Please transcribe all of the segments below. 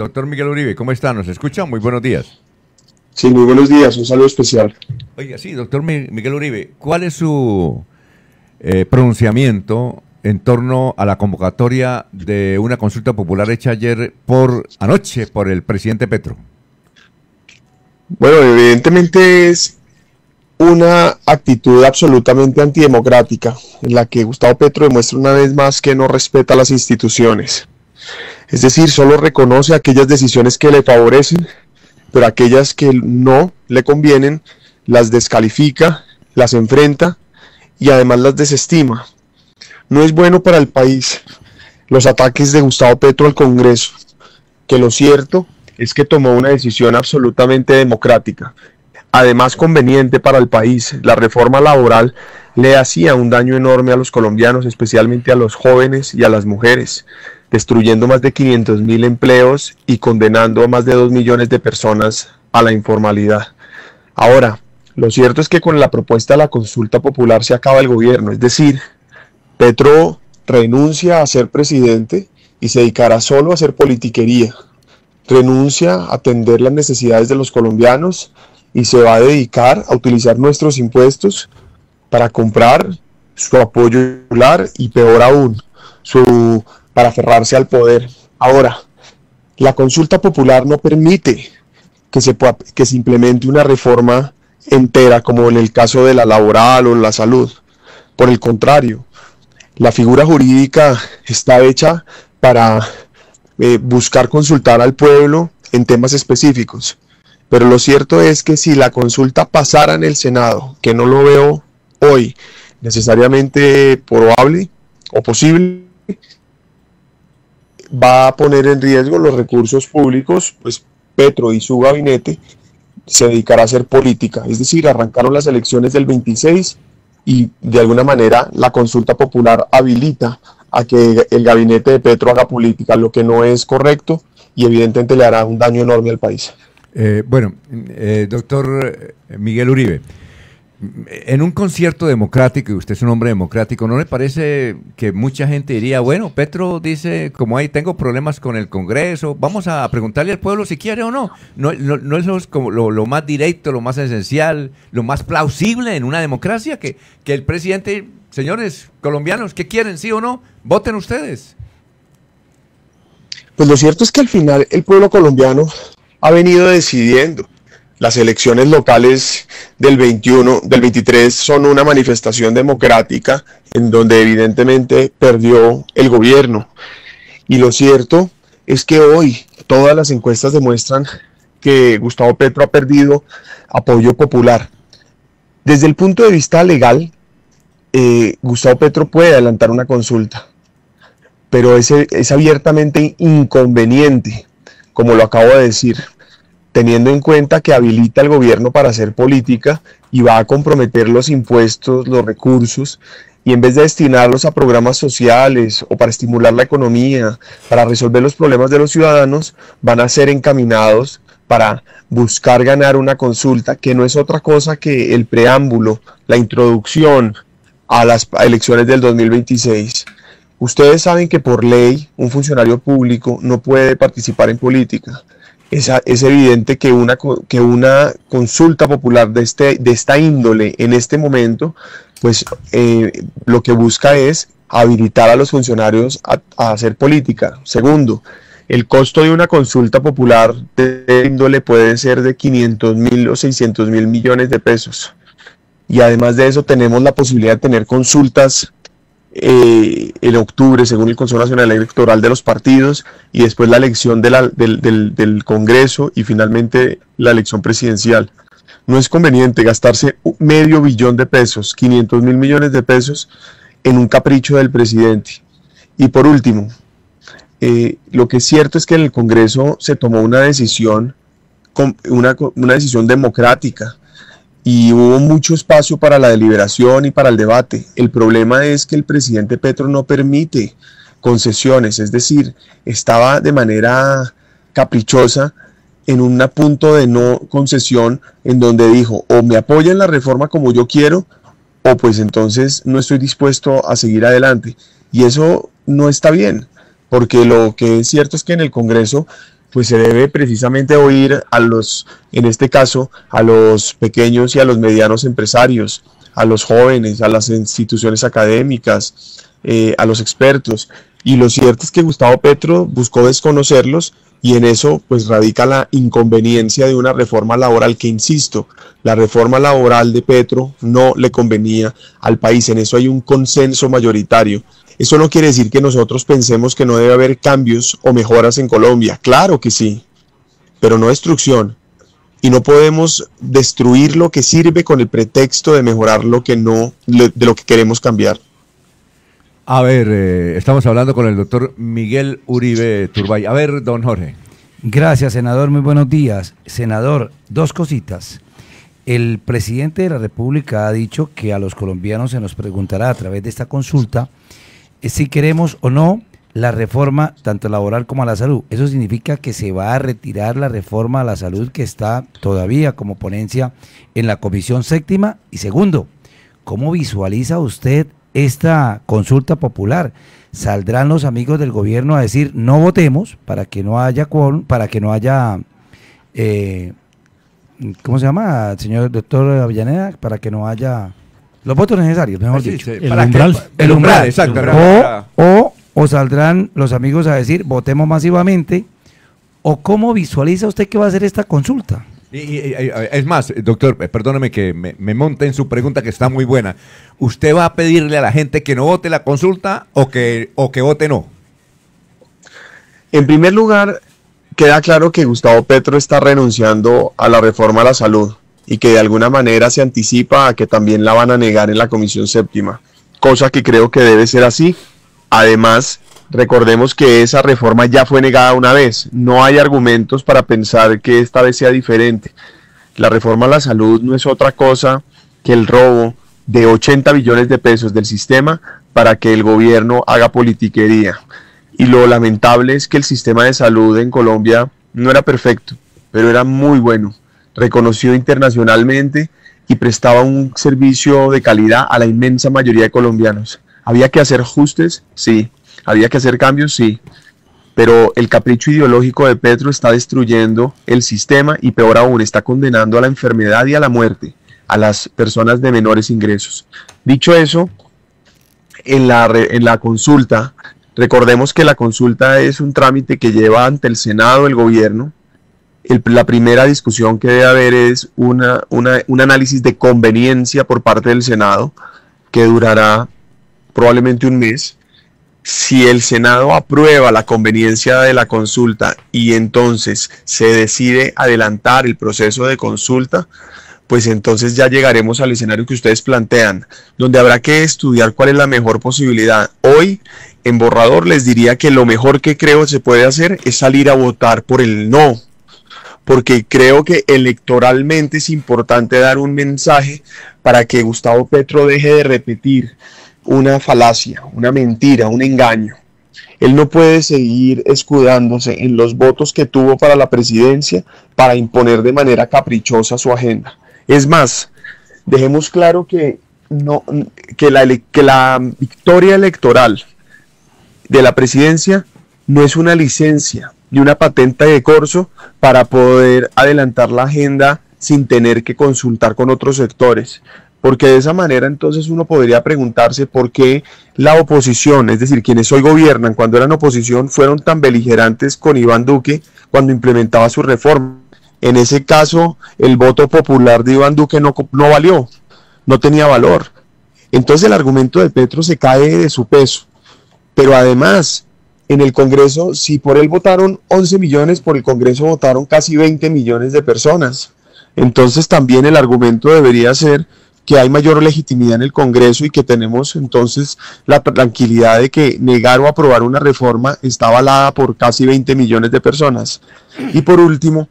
Doctor Miguel Uribe, ¿cómo está? ¿Nos escucha? Muy buenos días. Sí, muy buenos días, un saludo especial. Oiga, sí, doctor Miguel Uribe, ¿cuál es su pronunciamiento en torno a la convocatoria de una consulta popular hecha anoche por el presidente Petro? Bueno, evidentemente es una actitud absolutamente antidemocrática, en la que Gustavo Petro demuestra una vez más que no respeta las instituciones. Es decir, solo reconoce aquellas decisiones que le favorecen, pero aquellas que no le convienen las descalifica, las enfrenta y además las desestima. No es bueno para el país los ataques de Gustavo Petro al Congreso, que lo cierto es que tomó una decisión absolutamente democrática, además conveniente para el país. La reforma laboral le hacía un daño enorme a los colombianos, especialmente a los jóvenes y a las mujeres, destruyendo más de 500.000 empleos y condenando a más de 2 millones de personas a la informalidad. Ahora, lo cierto es que con la propuesta de la consulta popular se acaba el gobierno, es decir, Petro renuncia a ser presidente y se dedicará solo a hacer politiquería. Renuncia a atender las necesidades de los colombianos y se va a dedicar a utilizar nuestros impuestos para comprar su apoyo popular y peor aún, para aferrarse al poder. Ahora, la consulta popular no permite que se implemente una reforma entera como en el caso de la laboral o la salud. Por el contrario, la figura jurídica está hecha para buscar consultar al pueblo en temas específicos. Pero lo cierto es que si la consulta pasara en el Senado, que no lo veo hoy necesariamente probable o posible, va a poner en riesgo los recursos públicos, pues Petro y su gabinete se dedicará a hacer política, es decir, arrancaron las elecciones del 26 y de alguna manera la consulta popular habilita a que el gabinete de Petro haga política, lo que no es correcto y evidentemente le hará un daño enorme al país. Doctor Miguel Uribe, en un concierto democrático, y usted es un hombre democrático, ¿no le parece que mucha gente diría, bueno, Petro dice, como ahí tengo problemas con el Congreso, vamos a preguntarle al pueblo si quiere o no? No es como lo más directo, lo más esencial, lo más plausible en una democracia que el presidente, señores colombianos, ¿qué quieren, sí o no? Voten ustedes. Pues lo cierto es que al final el pueblo colombiano ha venido decidiendo. Las elecciones locales del 23 son una manifestación democrática en donde evidentemente perdió el gobierno. Y lo cierto es que hoy todas las encuestas demuestran que Gustavo Petro ha perdido apoyo popular. Desde el punto de vista legal, Gustavo Petro puede adelantar una consulta, pero es abiertamente inconveniente, como lo acabo de decir, teniendo en cuenta que habilita al gobierno para hacer política y va a comprometer los impuestos, los recursos, y en vez de destinarlos a programas sociales o para estimular la economía, para resolver los problemas de los ciudadanos, van a ser encaminados para buscar ganar una consulta que no es otra cosa que el preámbulo, la introducción a las elecciones del 2026. Ustedes saben que por ley un funcionario público no puede participar en política. Es evidente que una consulta popular de esta índole en este momento, pues lo que busca es habilitar a los funcionarios a hacer política. Segundo, el costo de una consulta popular de índole puede ser de 500.000 o 600.000 millones de pesos. Y además de eso tenemos la posibilidad de tener consultas en octubre, según el Consejo Nacional Electoral de los partidos, y después la elección del Congreso y finalmente la elección presidencial. No es conveniente gastarse $500 million de pesos, 500.000 millones de pesos, en un capricho del presidente. Y por último, lo que es cierto es que en el Congreso se tomó una decisión democrática, y hubo mucho espacio para la deliberación y para el debate. El problema es que el presidente Petro no permite concesiones, es decir, estaba de manera caprichosa en un punto de no concesión en donde dijo, o me apoyan la reforma como yo quiero, o pues entonces no estoy dispuesto a seguir adelante. Y eso no está bien, porque lo que es cierto es que en el Congreso pues se debe precisamente oír a los, en este caso, a los pequeños y a los medianos empresarios, a los jóvenes, a las instituciones académicas, a los expertos. Y lo cierto es que Gustavo Petro buscó desconocerlos y en eso pues radica la inconveniencia de una reforma laboral que, insisto, la reforma laboral de Petro no le convenía al país. En eso hay un consenso mayoritario. Eso no quiere decir que nosotros pensemos que no debe haber cambios o mejoras en Colombia. Claro que sí, pero no destrucción. Y no podemos destruir lo que sirve con el pretexto de mejorar lo que no, de lo que queremos cambiar. A ver, estamos hablando con el doctor Miguel Uribe Turbay. A ver, don Jorge. Gracias, senador. Muy buenos días. Senador, dos cositas. El presidente de la República ha dicho que a los colombianos se nos preguntará a través de esta consulta si queremos o no la reforma tanto laboral como a la salud. Eso significa que se va a retirar la reforma a la salud que está todavía como ponencia en la Comisión Séptima. Y segundo, ¿cómo visualiza usted esta consulta popular? ¿Saldrán los amigos del gobierno a decir no votemos para que no haya ¿cómo se llama, señor doctor Avellaneda? Para que no haya los votos necesarios, mejor dicho. Sí, el umbral, exacto. O saldrán los amigos a decir votemos masivamente. ¿O cómo visualiza usted que va a ser esta consulta? Es más, doctor, perdóneme que me monte en su pregunta que está muy buena. ¿Usted va a pedirle a la gente que no vote la consulta o que vote no? En primer lugar, queda claro que Gustavo Petro está renunciando a la reforma a la salud y que de alguna manera se anticipa a que también la van a negar en la Comisión Séptima, cosa que creo que debe ser así. Además, recordemos que esa reforma ya fue negada una vez. No hay argumentos para pensar que esta vez sea diferente. La reforma a la salud no es otra cosa que el robo de 80 billones de pesos del sistema para que el gobierno haga politiquería. Y lo lamentable es que el sistema de salud en Colombia no era perfecto, pero era muy bueno, reconocido internacionalmente y prestaba un servicio de calidad a la inmensa mayoría de colombianos. ¿Había que hacer ajustes? Sí. ¿Había que hacer cambios? Sí. Pero el capricho ideológico de Petro está destruyendo el sistema y peor aún, está condenando a la enfermedad y a la muerte a las personas de menores ingresos. Dicho eso, en la consulta, recordemos que la consulta es un trámite que lleva ante el Senado el gobierno. La primera discusión que debe haber es un análisis de conveniencia por parte del Senado que durará probablemente un mes. Si el Senado aprueba la conveniencia de la consulta y entonces se decide adelantar el proceso de consulta, pues entonces ya llegaremos al escenario que ustedes plantean, donde habrá que estudiar cuál es la mejor posibilidad. Hoy, en borrador, les diría que lo mejor que creo se puede hacer es salir a votar por el no, porque creo que electoralmente es importante dar un mensaje para que Gustavo Petro deje de repetir una falacia, una mentira, un engaño. Él no puede seguir escudándose en los votos que tuvo para la presidencia para imponer de manera caprichosa su agenda. Es más, dejemos claro que la victoria electoral de la presidencia no es una licencia ni una patente de corso para poder adelantar la agenda sin tener que consultar con otros sectores. Porque de esa manera entonces uno podría preguntarse por qué la oposición, es decir, quienes hoy gobiernan cuando eran oposición, fueron tan beligerantes con Iván Duque cuando implementaba su reforma. En ese caso, el voto popular de Iván Duque no valió, no tenía valor. Entonces el argumento de Petro se cae de su peso. Pero además, en el Congreso, si por él votaron 11 millones, por el Congreso votaron casi 20 millones de personas. Entonces también el argumento debería ser que hay mayor legitimidad en el Congreso y que tenemos entonces la tranquilidad de que negar o aprobar una reforma está avalada por casi 20 millones de personas. Y por último,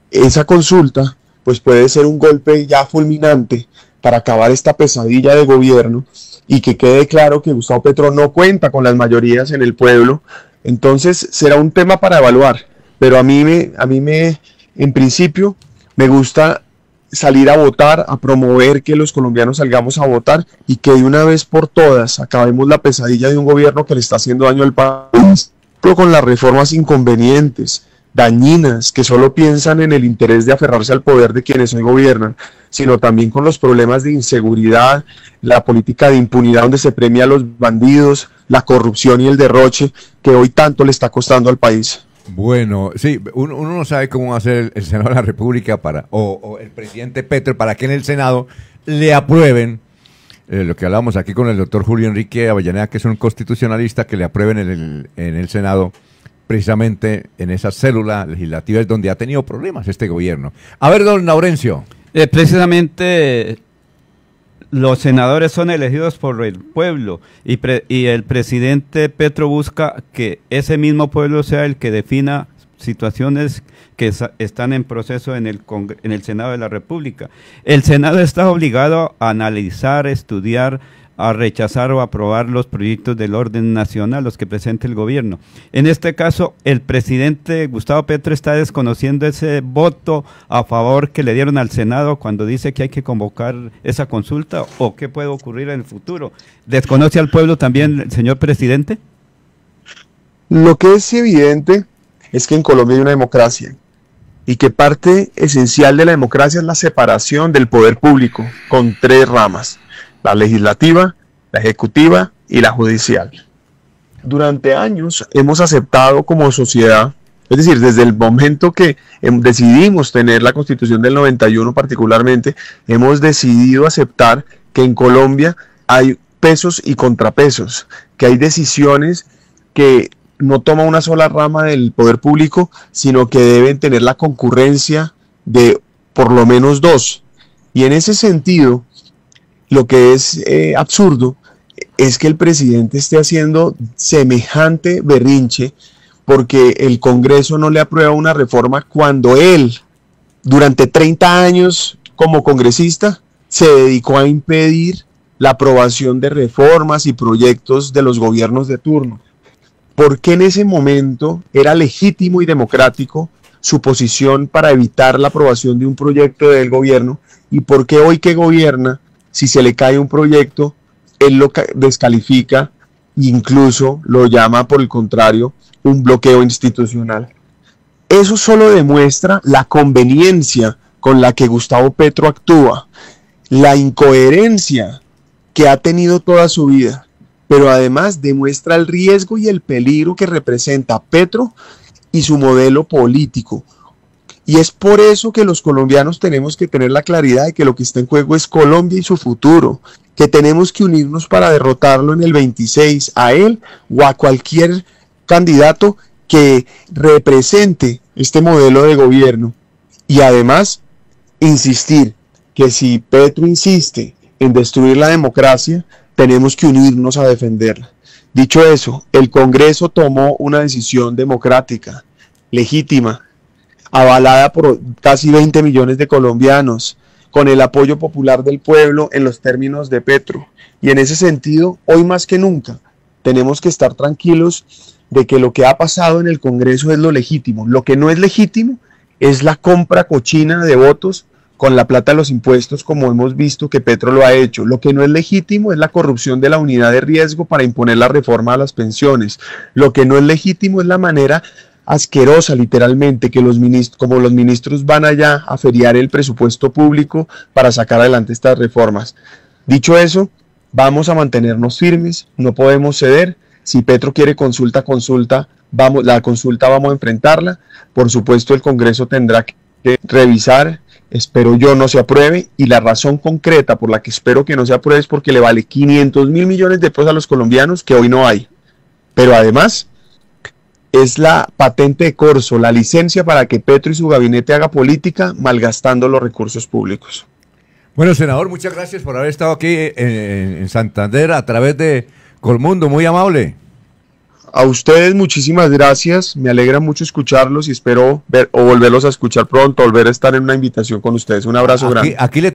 esa consulta pues puede ser un golpe ya fulminante para acabar esta pesadilla de gobierno y que quede claro que Gustavo Petro no cuenta con las mayorías en el pueblo. Entonces será un tema para evaluar, pero a mí en principio me gusta salir a votar, a promover que los colombianos salgamos a votar y que de una vez por todas acabemos la pesadilla de un gobierno que le está haciendo daño al país con las reformas inconvenientes, dañinas, que solo piensan en el interés de aferrarse al poder de quienes hoy gobiernan, sino también con los problemas de inseguridad, la política de impunidad donde se premia a los bandidos, la corrupción y el derroche que hoy tanto le está costando al país. Bueno, sí, uno no sabe cómo va a ser el Senado de la República o el presidente Petro para que en el Senado le aprueben lo que hablábamos aquí con el doctor Julio Enrique Avellaneda, que es un constitucionalista, que le aprueben en el Senado precisamente en esa célula legislativa es donde ha tenido problemas este gobierno. A ver, don Laurencio. Precisamente los senadores son elegidos por el pueblo y el presidente Petro busca que ese mismo pueblo sea el que defina situaciones que están en proceso en el Senado de la República. El Senado está obligado a analizar, estudiar, a rechazar o aprobar los proyectos del orden nacional, los que presente el gobierno. En este caso, el presidente Gustavo Petro está desconociendo ese voto a favor que le dieron al Senado cuando dice que hay que convocar esa consulta, o qué puede ocurrir en el futuro. ¿Desconoce al pueblo también el señor presidente? Lo que es evidente es que en Colombia hay una democracia y que parte esencial de la democracia es la separación del poder público con tres ramas: la legislativa, la ejecutiva y la judicial. Durante años hemos aceptado como sociedad, es decir, desde el momento que decidimos tener la Constitución del 91 particularmente, hemos decidido aceptar que en Colombia hay pesos y contrapesos, que hay decisiones que no toma una sola rama del poder público, sino que deben tener la concurrencia de por lo menos dos. Y en ese sentido, lo que es absurdo es que el presidente esté haciendo semejante berrinche porque el Congreso no le aprueba una reforma cuando él, durante 30 años como congresista, se dedicó a impedir la aprobación de reformas y proyectos de los gobiernos de turno. ¿Por qué en ese momento era legítimo y democrático su posición para evitar la aprobación de un proyecto del gobierno? ¿Y por qué hoy que gobierna, si se le cae un proyecto, él lo descalifica e incluso lo llama, por el contrario, un bloqueo institucional? Eso solo demuestra la conveniencia con la que Gustavo Petro actúa, la incoherencia que ha tenido toda su vida, pero además demuestra el riesgo y el peligro que representa Petro y su modelo político. Y es por eso que los colombianos tenemos que tener la claridad de que lo que está en juego es Colombia y su futuro, que tenemos que unirnos para derrotarlo en el 26, a él o a cualquier candidato que represente este modelo de gobierno. Y además, insistir que si Petro insiste en destruir la democracia, tenemos que unirnos a defenderla. Dicho eso, el Congreso tomó una decisión democrática, legítima, avalada por casi 20 millones de colombianos, con el apoyo popular del pueblo en los términos de Petro. Y en ese sentido, hoy más que nunca, tenemos que estar tranquilos de que lo que ha pasado en el Congreso es lo legítimo. Lo que no es legítimo es la compra cochina de votos con la plata de los impuestos, como hemos visto que Petro lo ha hecho. Lo que no es legítimo es la corrupción de la unidad de riesgo para imponer la reforma a las pensiones. Lo que no es legítimo es la manera asquerosa, literalmente, que los ministros van allá a feriar el presupuesto público para sacar adelante estas reformas. Dicho eso, vamos a mantenernos firmes, no podemos ceder. Si Petro quiere consulta, vamos a enfrentarla. Por supuesto, el Congreso tendrá que revisar, espero yo no se apruebe, y la razón concreta por la que espero que no se apruebe es porque le vale 500.000 millones de pesos a los colombianos que hoy no hay. Pero además es la patente de corso, la licencia para que Petro y su gabinete haga política malgastando los recursos públicos. Bueno, senador, muchas gracias por haber estado aquí en Santander a través de Colmundo, muy amable. A ustedes muchísimas gracias, me alegra mucho escucharlos y espero volverlos a escuchar pronto, volver a estar en una invitación con ustedes. Un abrazo grande. Aquí le